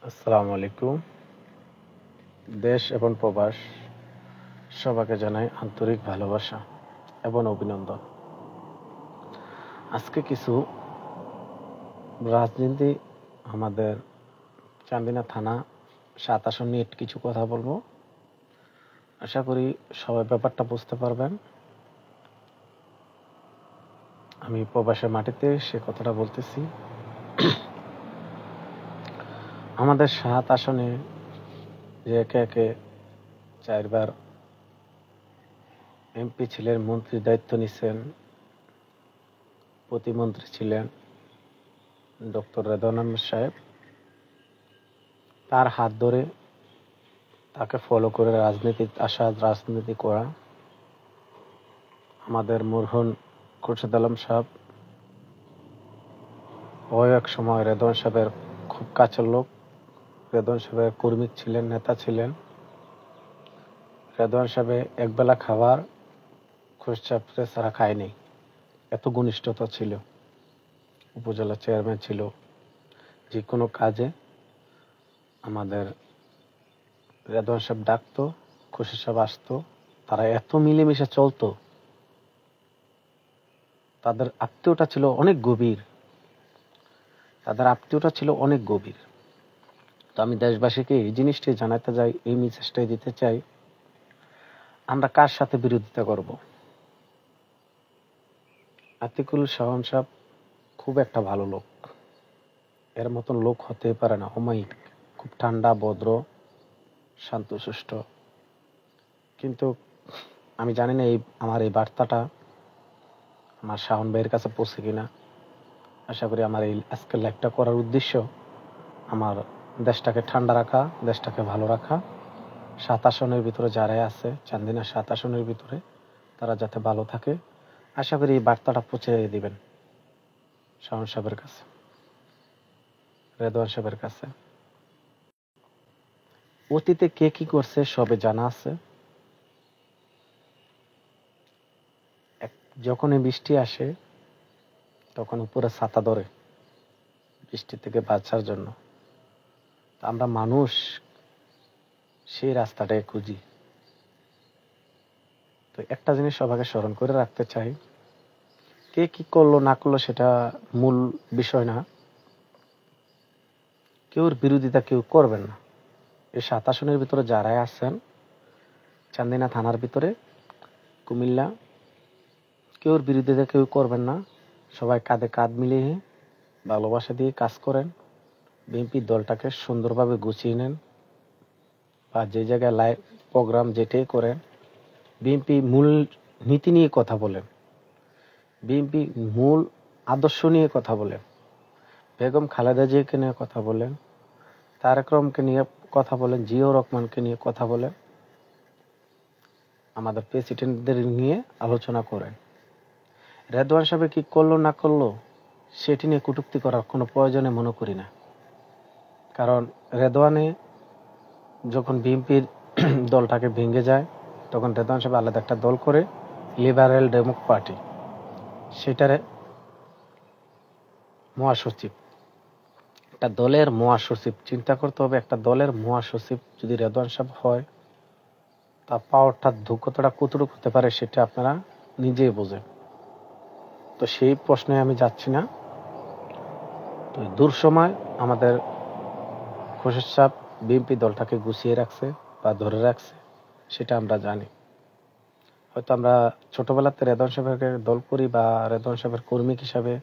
আসসালামু আলাইকুম। দেশ এবং প্রবাস সবাইকে জানাই আন্তরিক ভালোবাসা এবং অভিনন্দন। আজকে কিছু রাজনীতি আমাদের চান্দিনা থানা ৭ আসন নিয়ে কিছু কথা বলবো। আশা করি সবাই ব্যাপারটা বুঝতে পারবেন। আমি প্রবাসের মাটিতে সে কথাটা বলতেছি। আমাদের ৭ আসনে যে একে একে ৪বার এমপি ছিলেন, মন্ত্রীর দায়িত্ব নিছেন, প্রতিমন্ত্রী ছিলেন ডক্টর রেদওয়ান আহমেদ সাহেব। তার হাত ধরে তাকে ফলো করে রাজনীতি করা আমাদের মরহুম খুরশেদ আলম সাহেব, ও এক সময় রেদওয়ান সাহেবের খুব কাছের লোক। রেদওয়ান সাহেবের কর্মী ছিলেন, নেতা ছিলেন। রেদওয়ান সাহেব একবেলা খাবার খুরশেদ সাহেব ছাড়া খায়নি, এত ঘনিষ্ঠতা ছিল। উপজেলা চেয়ারম্যান ছিল, যে কোনো কাজে আমাদের রেদওয়ান সাহেব ডাকতো, খুরশেদ সাহেব আসতো। তারা এত মিলেমিশে চলতো, তাদের আত্মীয়তা ছিল অনেক গভীর। তো আমি দেশবাসীকে এই জিনিসটি জানাতে চাই, এই মেসেজটাই দিতে চাই, আমরা কার সাথে বিরোধিতা করব। আতিকুল শাহন সাহেব খুব একটা ভালো লোক, এর মতন লোক হতে পারে না। অমায়িক, খুব ঠান্ডা, ভদ্র, শান্তশিষ্ট। কিন্তু আমি জানি না আমার এই বার্তাটা আমার শাহন ভাইয়ের কাছে পৌঁছে কিনা। আশা করি আমার এই আজকের লাইভটা করার উদ্দেশ্য আমার দেশটাকে ঠান্ডা রাখা, দেশটাকে ভালো রাখা। ৭ আসনের ভিতরে যারাই আছে, চান্দিনা ৭ আসনের ভিতরে, তারা যাতে ভালো থাকে। আশা করি এই বার্তাটা পৌঁছে দিবেন শাহন সাহেবের কাছে, রেদওয়ান সাহেবের কাছে। অতীতে কে কি করছে সবে জানা আছে। যখনই বৃষ্টি আসে তখন উপরে ছাতা ধরে বৃষ্টি থেকে বাঁচার জন্য। আমরা মানুষ সেই রাস্তাটাই খুঁজি। তো একটা জিনিস সবাইকে স্মরণ করে রাখতে চাই, কে কি করলো না করলো সেটা মূল বিষয় না। কেউর বিরোধিতা কেউ করবেন না। এই ৭ আসনের ভিতরে যারাই আছেন, চান্দিনা থানার ভিতরে, কুমিল্লা, কেউর বিরোধিতা কেউ করবেন না। সবাই কাঁধে কাঁধ মিলিয়ে ভালোবাসা দিয়ে কাজ করেন। বিএনপি দলটাকে সুন্দরভাবে গুছিয়ে নেন, বা যে জায়গায় লাইভ প্রোগ্রাম যেটাই করেন, বিএনপি মূল নীতি নিয়ে কথা বলেন, বিএনপি মূল আদর্শ নিয়ে কথা বলেন, বেগম খালেদা জিয়াকে নিয়ে কথা বলেন, তারেক রহমানকে নিয়ে কথা বলেন, জিয়াউর রহমানকে নিয়ে কথা বলেন, আমাদের প্রেসিডেন্টদের নিয়ে আলোচনা করেন। রেদওয়ান সাহেব কি করলো না করলো সেটি নিয়ে কটূক্তি করার কোনো প্রয়োজনে মনে করি না। কারণ রেদওয়ানে যখন বিএনপির দলটাকে ভেঙে যায়, তখন রেদওয়ান সাহেব আলাদা একটা দল করে, লিবারেল ডেমোক পার্টি, সেটার মহাসচিব। একটা দলের মহাসচিব, চিন্তা করতে হবে, একটা দলের মহাসচিব যদি রেদওয়ান সাহেব হয়, তা পাওয়ারটা কতটা হতে পারে সেটা আপনারা নিজেই বোঝেন। তো সেই প্রশ্নে আমি যাচ্ছি না। তো দূর সময় আমাদের খুরশেদ সাহেব বিএনপি দলটাকে গুছিয়ে রাখছে বা ধরে রাখছে, সেটা আমরা জানি। হয়তো আমরা ছোটবেলাতে রেদওয়ান সাহেবকে দল করি বা রেদওয়ান সাহেবের কর্মী হিসাবে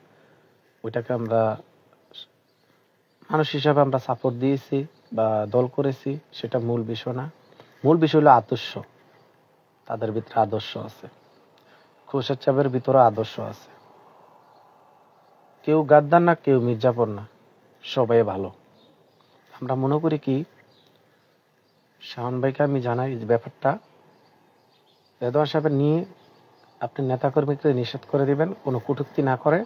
ওইটাকে আমরা মানুষ হিসাবে আমরা সাপোর্ট দিয়েছি বা দল করেছি, সেটা মূল বিষয় না। মূল বিষয় হলো আদর্শ। তাদের ভিতরে আদর্শ আছে, খুরশেদ সাহেবের ভিতরে আদর্শ আছে। কেউ গাদ্দার না, কেউ মির্জাপুর না, সবাই ভালো। আমরা মনে করি কি, শাহন ভাইকে আমি জানাই যে ব্যাপারটা, রেদওয়ান সাহেবের নিয়ে আপনি নেতাকর্মীকে নিষেধ করে দিবেন, কোনো কটূক্তি না করে।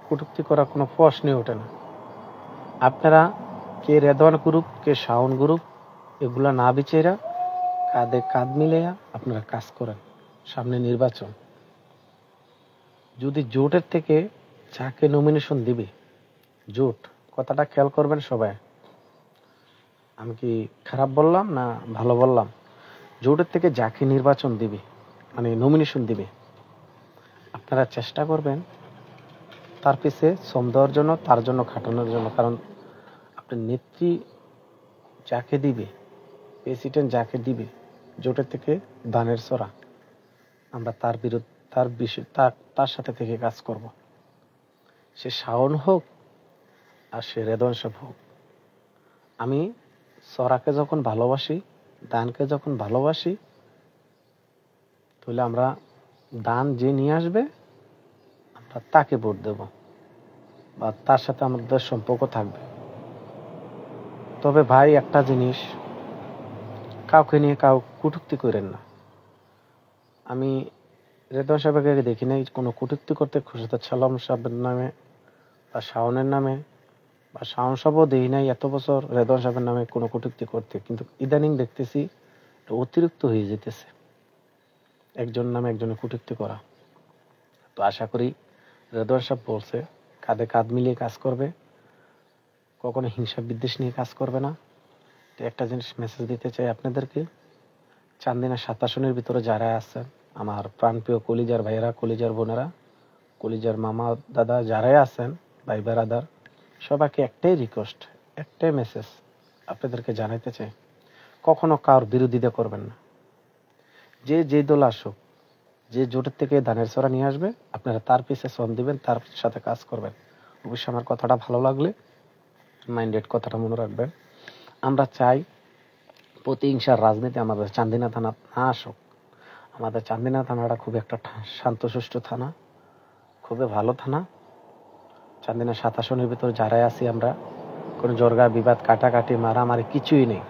কটূক্তি করার কোনো প্রশ্নই ওঠে না। আপনারা কে রেদওয়ান গ্রুপ, কে শাওন গ্রুপ, এগুলা না বিচাইরা কাঁধে কাঁধ মিলাইয়া আপনারা কাজ করেন। সামনে নির্বাচন, যদি জোটের থেকে যাকে নমিনেশন দিবে, জোট কথাটা খেয়াল করবেন সবাই। আমি কি খারাপ বললাম না ভালো বললাম? জোটের থেকে যাকে নির্বাচন দিবে, মানে নমিনেশন দিবে, আপনারা চেষ্টা করবেন তার পিছে শ্রম দেওয়ার জন্য, তার জন্য খাটানোর জন্য। কারণ আপনার নেত্রী যাকে দিবে, প্রেসিডেন্ট যাকে দিবে, জোটের থেকে দানের সরা, আমরা তার বিরুদ্ধে, তার বিষয়, তার সাথে থেকে কাজ করব। সে শাওন হোক আর সে রেদওয়ান সাহেব হোক। আমি সরাকে যখন ভালোবাসি, দানকে যখন ভালোবাসি, তাহলে আমরা দান যে নিয়ে আসবে আমরা তাকে ভোট দেব বা তার সাথে আমাদের সম্পর্ক থাকবে। তবে ভাই একটা জিনিস, কাউকে নিয়ে কটূক্তি করেন না। আমি রেদওয়ান সাহেবকে দেখি নাই কোনো কটূক্তি করতে, খুশিদার সালাম সাহেবের নামে বা শাওনের নামে, বা শাওন সাহেবও দেখি নাই এত বছর রেদওয়ান সাহেবের নামে কোনো কটূক্তি করতে। কিন্তু ইদানিং দেখতেছি অতিরিক্ত হয়ে যেতেছে একজন নামে একজনের কটূক্তি করা। তো আশা করি রেদওয়ান সাহেব বলছে কাঁধে কাঁধ মিলিয়ে কাজ করবে, কখনো হিংসা বিদ্বেষ নিয়ে কাজ করবে না। তো একটা জিনিস মেসেজ দিতে চাই আপনাদেরকে, চান্দিনা ৭ আসনের ভিতরে যারা আছেন, আমার প্রাণপ্রিয় কলিজার ভাইয়েরা, কলিজার বোনেরা, কলিজার মামা দাদা যারাই আছেন, ভাই বেড়াদার, সবাইকে একটাই রিকোয়েস্ট, একটাই মেসেজ আপনাদেরকে জানাইতে চাই, কখনো কার বিরোধিতা করবেন না। যে দল আসুক, যে জোটের থেকে ধানের ছড়া নিয়ে আসবে, আপনারা তার পিছে শ্রম দিবেন, তার সাথে কাজ করবেন। অবশ্যই আমার কথাটা ভালো লাগলে মাইন্ডেড কথাটা মনে রাখবেন। আমরা চাই প্রতিহিংসার রাজনীতি আমাদের চান্দিনা থানা না আসুক। আমাদের চান্দিনা থানাটা খুব একটা শান্তশিষ্ট থানা, খুবই ভালো থানা। চান্দিনা ৭ আসনের ভিতরে যারাই আছি আমরা, কোনো জর্গা বিবাদ কাটাকাটি মারামারি কিছুই নেই।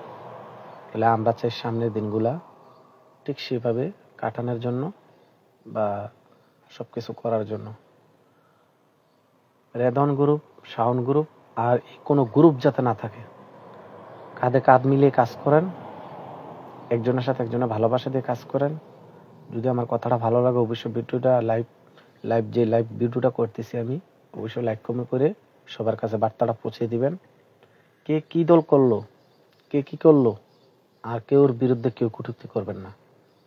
তাহলে আমরা চাই সামনের দিনগুলা ঠিক সেভাবে কাটানোর জন্য বা সবকিছু করার জন্য। রেদওয়ান গ্রুপ, শাওন গ্রুপ আর কোনো গ্রুপ যাতে না থাকে, কাঁধে কাঁধ মিলিয়ে কাজ করেন, একজনের সাথে একজনের ভালোবাসা দিয়ে কাজ করেন। যদি আমার কথাটা ভালো লাগে অবশ্যই ভিডিওটা লাইভ ভিডিওটা করতেছি আমি, অবশ্যই লাইক কমেন্ট করে সবার কাছে বার্তাটা পৌঁছে দিবেন। কে কি দল করলো, কে কি করলো, আর কেউর বিরুদ্ধে কেউ কটূক্তি করবেন না।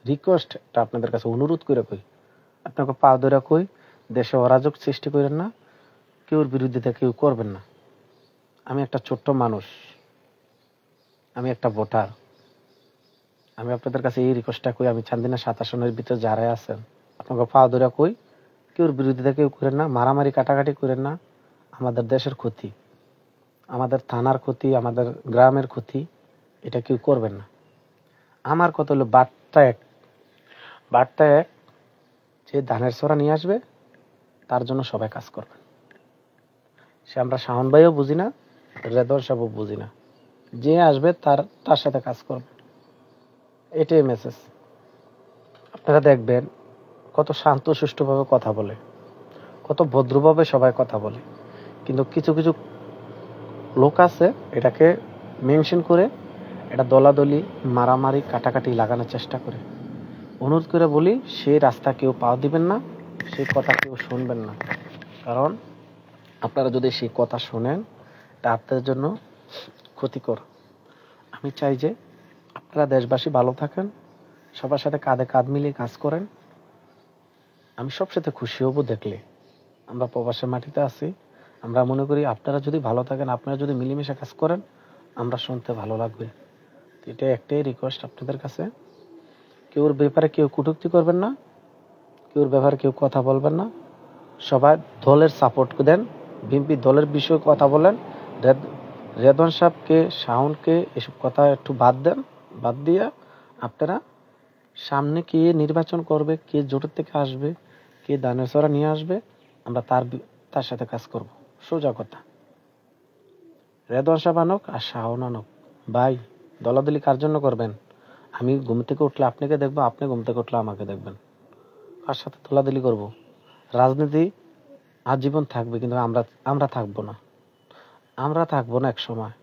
রিকোয়েস্ট, এটা আপনাদের কাছে অনুরোধ করে কই, আপনাকে পা ধরে কই, দেশে অরাজক সৃষ্টি করেন না, কেউর বিরুদ্ধে কেউ করবেন না। আমি একটা ছোট্ট মানুষ, আমি একটা ভোটার, আমি আপনাদের কাছে এই রিকোয়েস্টটা কই, আমি চান্দিনা ৭ আসনের ভিতরে যারাই আছেন, আপনাকে পা ধরে কই, কেউর বিরুদ্ধে কেউ করেন না, মারামারি কাটাকাটি করেন না। আমাদের দেশের ক্ষতি, আমাদের থানার ক্ষতি, আমাদের গ্রামের ক্ষতি, এটা কেউ করবেন না। আমার কথা হলো বার্তা এক, যে ধানের ছড়া নিয়ে আসবে তার জন্য সবাই কাজ করবেন। সে আমরা শাওন ভাইও বুঝি না, রেদওয়ান সাহেবও বুঝি না, যে আসবে তার সাথে কাজ করবে, এটাই মেসেজ। আপনারা দেখবেন কত শান্ত সুষ্ঠুভাবে কথা বলে, কত ভদ্রভাবে সবাই কথা বলে, কিন্তু কিছু কিছু লোক আছে এটাকে মেনশন করে এটা দলাদলি মারামারি কাটাকাটি লাগানোর চেষ্টা করে। অনুরোধ করে বলি, সেই রাস্তা কেউ পা দিবেন না, সেই কথা কেউ শুনবেন না। কারণ আপনারা যদি সেই কথা শোনেন, তা আপনাদের জন্য ক্ষতিকর। আমি চাই যে আপনারা দেশবাসী ভালো থাকেন, সবার সাথে কাঁধে কাঁধ মিলিয়ে কাজ করেন। আমি সবসাথে খুশি হব দেখলে আমরা প্রবাসের মাটিতে আছি। আমরা মনে করি আপনারা যদি ভালো থাকেন, আপনারা যদি মিলেমিশে কাজ করেন, আমরা শুনতে ভালো লাগবে। এটা একটাই রিকোয়েস্ট আপনাদের কাছে, কেউর ব্যাপারে কেউ কটূক্তি করবেন না, কেউর ব্যাপারে কেউ কথা বলবেন না। সবাই দলের সাপোর্ট দেন, বিএনপি দলের বিষয়ে কথা বলেন। রেদওয়ান সাহেবকে, শাওনকে এসব কথা একটু বাদ দেন, বাদ দিয়ে আপনারা সামনে কে নির্বাচন করবে, কে জোটের থেকে আসবে, কে দানের ছড়া নিয়ে আসবে, আমরা তার সাথে কাজ করব। সোজা কথা। রেদওয়ান সাহেব আনুক আর শাওন আনুক, ভাই দলাদলি কার জন্য করবেন? আমি ঘুম থেকে উঠলে আপনাকে দেখবো, আপনি ঘুম থেকে উঠলে আমাকে দেখবেন। কার সাথে দলাদলি করব? রাজনীতি আজীবন থাকবে, কিন্তু আমরা থাকবো না, আমরা থাকবো না এক সময়।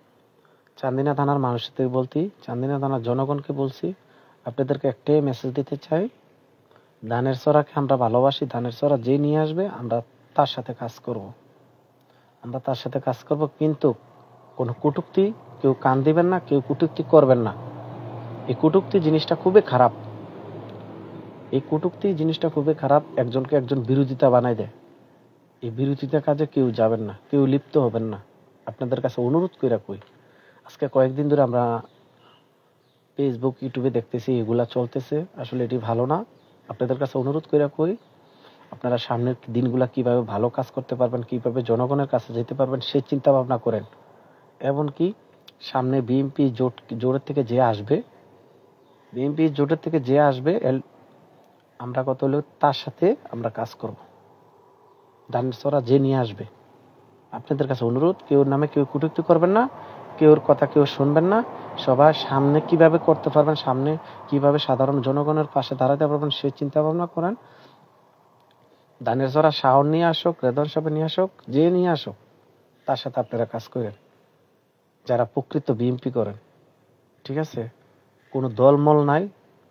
চান্দিনা থানার মানুষদের বলছি, চান্দিনা থানার জনগণকে বলছি, আপনাদেরকে একটাই মেসেজ দিতে চাই, ধানের ছড়াকে আমরা ভালোবাসি। ধানের ছড়া যে নিয়ে আসবে আমরা তার সাথে কাজ করব, কিন্তু কোনো কটূক্তি, কেউ কান দিবেন না, কেউ কটূক্তি করবেন না। এই কটূক্তি জিনিসটা খুবই খারাপ। এই কটূক্তি জিনিসটা খুবই খারাপ, একজনকে একজন বিরোধিতা বানাই দেয়। এই বিরোধিতা কাজে কেউ যাবেন না, কেউ লিপ্ত হবেন না। আপনাদের কাছে অনুরোধ কইরা কই, আজকে কয়েকদিন ধরে আমরা ফেসবুক ইউটিউবে দেখতেছি এগুলা চলতেছে, আসলে এটি ভালো না। আপনাদের কাছে অনুরোধ কইরা কই, আপনারা সামনের দিনগুলা কিভাবে ভালো কাজ করতে পারবেন, কিভাবে জনগণের কাছে যেতে পারবেন সেই চিন্তা ভাবনা করেন। এমনকি সামনে বিএনপি জোটের থেকে যে আসবে, বিএনপি জোটের থেকে যে আসবে আমরা কত হলেও তার সাথে আমরা কাজ করব। ধানের ছড়া যে নিয়ে আসবে, আপনাদের কাছে অনুরোধ, কেউর নামে কেউ কটূক্তি করবেন না, কেউর কথা কেউ শুনবেন না। সবার সামনে কিভাবে করতে পারবেন, সামনে কিভাবে সাধারণ জনগণের পাশে দাঁড়াতে পারবেন সেই চিন্তা ভাবনা করেন। ধানের ছড়া শাওন নিয়ে আসুক, রেদওয়ান সাহেব নিয়ে আসুক, যে নিয়ে আসুক, তার সাথে আপনারা কাজ করেন, যারা প্রকৃত বিএনপি করেন। ঠিক আছে? কোনো দলমল নাই,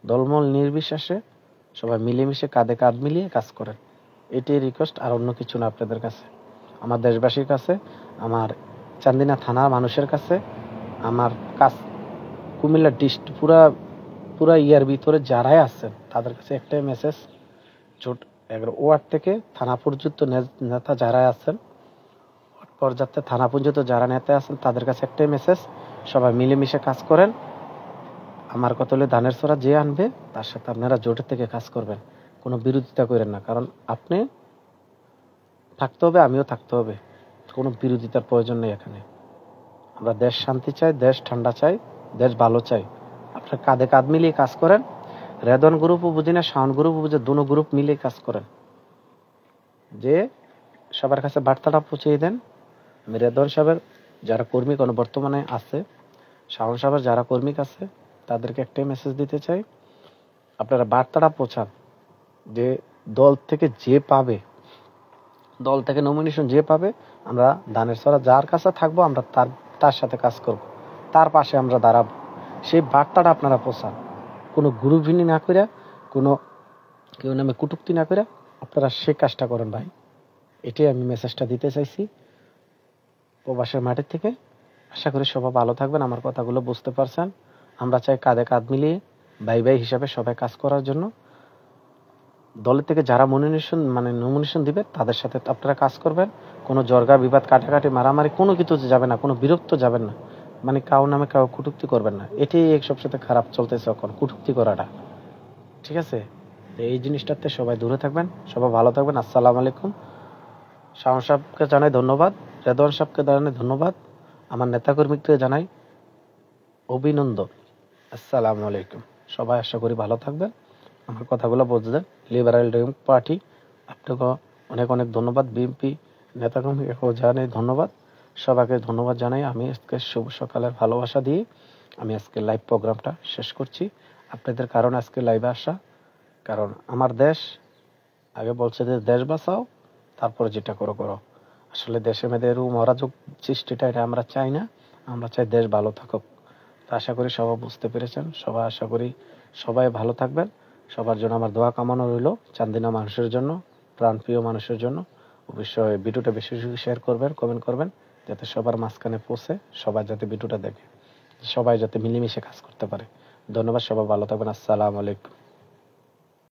দলমল নির্বিশেষে সবাই মিলেমিশে কাঁধে কাঁধ মিলিয়ে কাজ করেন। এটাই রিকোয়েস্ট, আর অন্য কিছু না আপনাদের কাছে, আমার দেশবাসীর কাছে, আমার চান্দিনা থানার মানুষের কাছে, আমার কাজ কুমিল্লা ডিস্ট্রিক্ট পুরা ইয়ার ভিতরে যারাই আছেন তাদের কাছে একটাই মেসেজ, জোট 11 ওয়ার্ড থেকে থানা পর্যন্ত নেতা যারা আছেন, পর্যাপ্ত থানা পর্যন্ত যারা নেতা আছেন তাদের কাছে একটাই মেসেজ, সবাই মিলেমিশে কাজ করেন। আমার কথা হলে ধানের ছড়া যে আনবে তার সাথে আপনারা জোটের থেকে কাজ করবেন, কোনো বিরোধিতা করেন না। কারণ আপনি থাকতে হবে, আমিও থাকতে হবে, কোনো বিরোধিতার প্রয়োজন নেই এখানে। আমরা দেশ শান্তি চাই, দেশ ঠান্ডা চাই, দেশ ভালো চাই। আপনারা কাঁধে কাঁধ মিলিয়ে কাজ করেন। রেদওয়ান গ্রুপও বুঝি না, শাওন গ্রুপও বুঝে, দুনো গ্রুপ মিলিয়ে কাজ করেন, যে সবার কাছে বার্তাটা পৌঁছে দেন। আমি রেদওয়ান সাহেবের যারা কর্মী কোনো বর্তমানে আছে, শাওন সাহেবের যারা কর্মী আছে, তাদেরকে একটাই মেসেজ দিতে চাই, আপনারা বার্তাটা পৌঁছান যে দল থেকে যে পাবে, দল থেকে নমিনেশন যে পাবে, আমরা ধানের ছড়া যার কাছে থাকবো আমরা তার সাথে কাজ করব, তার পাশে আমরা দাঁড়াবো। সেই বার্তাটা আপনারা পৌঁছান, কোনো গ্রুপভিনি না করে, কোনো কেউ নামে কটূক্তি না করে আপনারা সে কাজটা করেন ভাই। এটাই আমি মেসেজটা দিতে চাইছি প্রবাসের মাঠের থেকে। আশা করি সবাই ভালো থাকবেন, আমার কথাগুলো বুঝতে পারছেন। আমরা চাই কাঁধে কাঁধ মিলিয়ে ভাই ভাই হিসাবে সবাই কাজ করার জন্য। দলের থেকে যারা নমিনেশন দিবে তাদের সাথে আপনারা কাজ করবেন। কোনো জর্গা বিবাদ, কাটাকাটি, মারামারি কোনো কিছু যাবে না, কোনো বিরক্ত যাবেন না, মানে কাউ নামে কাউ কটূক্তি করবেন না। এটাই সবসাথে খারাপ চলতেছে এখন, কটূক্তি করাটা। ঠিক আছে? এই জিনিসটাতে সবাই দূরে থাকবেন, সবাই ভালো থাকবেন। আসসালামু আলাইকুম। শাওন সাহেবকে জানাই ধন্যবাদ, রেদওয়ান সাহেবকে জানাই ধন্যবাদ, আমার নেতাকর্মীকে জানাই অভিনন্দন। আসসালামু আলাইকুম। সবাই আশা করি ভালো থাকবেন, আমার কথাগুলো বুঝলেন। লিবারেল ডেমোক্রেটিক পার্টি আপনাকে অনেক অনেক ধন্যবাদ, বিএনপি নেতাকর্মীকেও জানাই ধন্যবাদ, সবাইকে ধন্যবাদ জানাই। আমি আজকে শুভ সকালের ভালোবাসা দিয়ে আমি আজকে লাইভ প্রোগ্রামটা শেষ করছি। আপনাদের কারণে আজকে লাইভে আসা, কারণ আমার দেশ আগে বলছে যে দেশ বাঁচাও, তারপরে যেটা করো করো। আসলে দেশে মেয়েদের অরাজক সৃষ্টিটা এটা আমরা চাই না, আমরা চাই দেশ ভালো থাকুক। তো আশা করি সবাই বুঝতে পেরেছেন। সবাই আশা করি সবাই ভালো থাকবেন। সবার জন্য আমার দোয়া কামনা রইল, চান্দিনা মানুষের জন্য, প্রাণপ্রিয় মানুষের জন্য। অবশ্যই ভিডিওটা বেশি বেশি শেয়ার করবেন, কমেন্ট করবেন, যাতে সবার মাঝখানে পৌঁছে, সবাই যাতে ভিডিওটা দেখে, সবাই যাতে মিলেমিশে কাজ করতে পারে। ধন্যবাদ, সবাই ভালো থাকবেন। আসসালামু আলাইকুম।